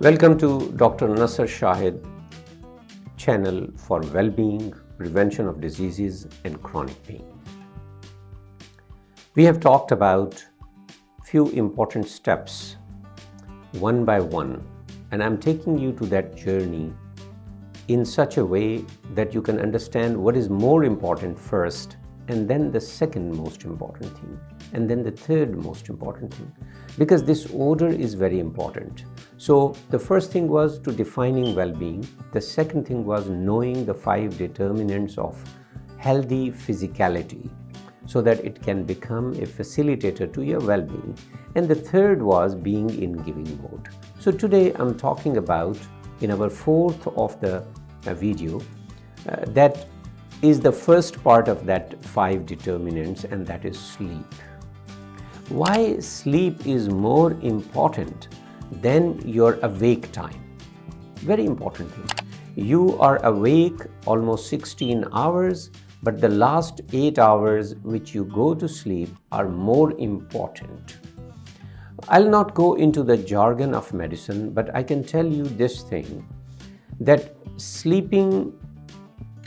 Welcome to Dr. Nasar Shahid channel for well-being, prevention of diseases and chronic pain. We have talked about few important steps one by one, and I'm taking you to that journey in such a way that you can understand what is more important first, and then the second most important thing, and then the third most important thing, because this order is very important. So the first thing was to defining well-being. The second thing was knowing the 5 determinants of healthy physicality so that it can become a facilitator to your well-being. And the third was being in giving mode. So today I'm talking about, in our fourth of the video, that is the first part of that 5 determinants, and that is sleep. Why sleep is more important than your awake time? Very important thing. You are awake almost 16 hours, but the last 8 hours which you go to sleep are more important. I'll not go into the jargon of medicine, but I can tell you this thing, that sleeping,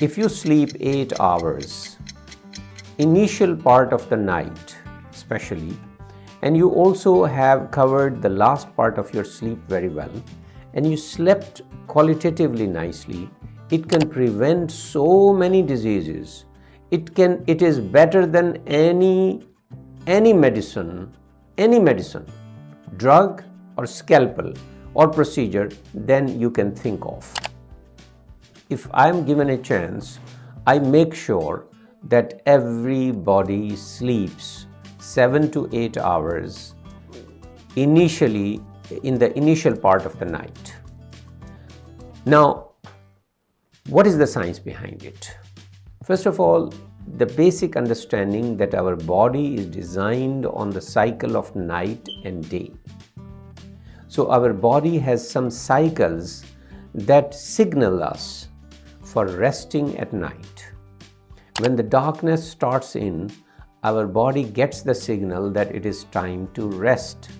if you sleep 8 hours, initial part of the night especially, and you also have covered the last part of your sleep very well, and you slept qualitatively nicely, it can prevent so many diseases. It is better than any medicine, drug or scalpel or procedure than you can think of. If I'm given a chance, I make sure that everybody sleeps 7 to 8 hours initially, in the initial part of the night. Now, what is the science behind it? First of all, the basic understanding that our body is designed on the cycle of night and day. So our body has some cycles that signal us for resting at night. When the darkness starts in, our body gets the signal that it is time to rest.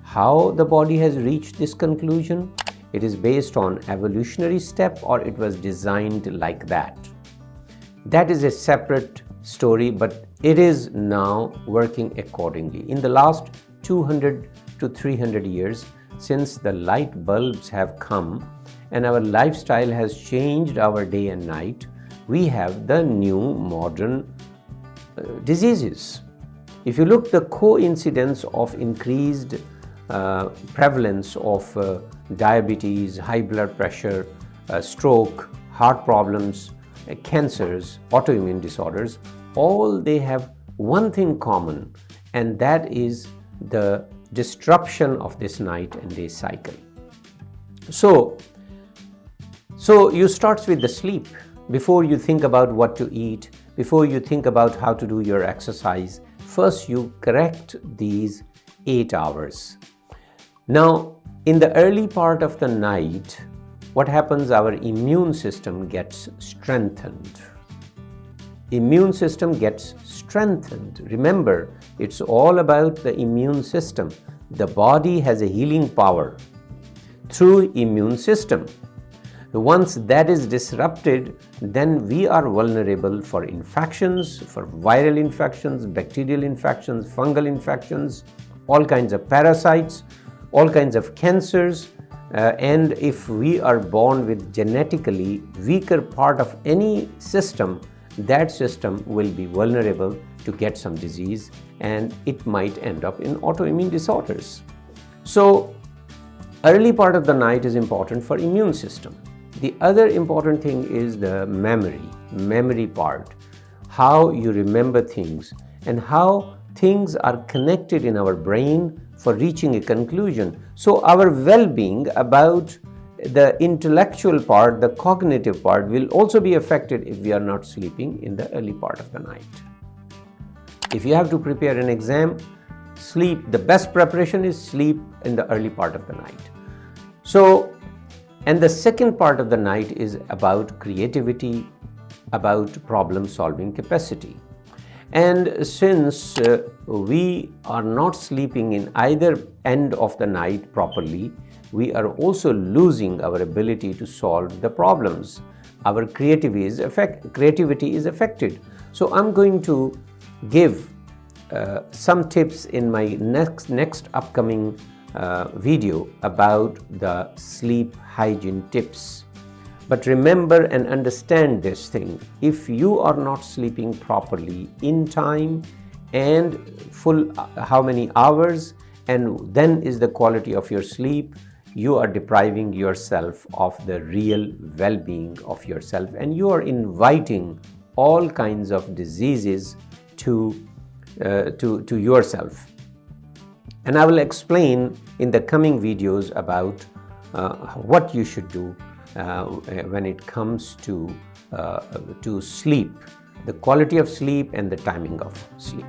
How the body has reached this conclusion? It is based on evolutionary step, or it was designed like that. That is a separate story, but it is now working accordingly. In the last 200 to 300 years, since the light bulbs have come and our lifestyle has changed our day and night, we have the new modern diseases. If you look the coincidence of increased prevalence of diabetes, high blood pressure, stroke, heart problems, cancers, autoimmune disorders, all they have one thing common, and that is the disruption of this night and day cycle. So you start with the sleep. Before you think about what to eat, before you think about how to do your exercise, first you correct these 8 hours. Now, in the early part of the night, what happens? Our immune system gets strengthened. Immune system gets strengthened. Remember, it's all about the immune system. The body has a healing power through immune system. Once that is disrupted, then we are vulnerable for infections, for viral infections, bacterial infections, fungal infections, all kinds of parasites, all kinds of cancers. And if we are born with genetically weaker part of any system, that system will be vulnerable to get some disease, and it might end up in autoimmune disorders. So early part of the night is important for immune system. The other important thing is the memory part, how you remember things and how things are connected in our brain for reaching a conclusion. So our well-being about the intellectual part, the cognitive part, will also be affected if we are not sleeping in the early part of the night. If you have to prepare an exam, sleep, the best preparation is sleep in the early part of the night. So, and the second part of the night is about creativity, about problem-solving capacity. And since we are not sleeping in either end of the night properly, we are also losing our ability to solve the problems. Our creativity is affected. So I'm going to give some tips in my next upcoming video about the sleep hygiene tips. But remember and understand this thing: if you are not sleeping properly in time and full how many hours, and then is the quality of your sleep, you are depriving yourself of the real well-being of yourself, and you are inviting all kinds of diseases to yourself. And I will explain in the coming videos about what you should do when it comes to sleep, the quality of sleep and the timing of sleep.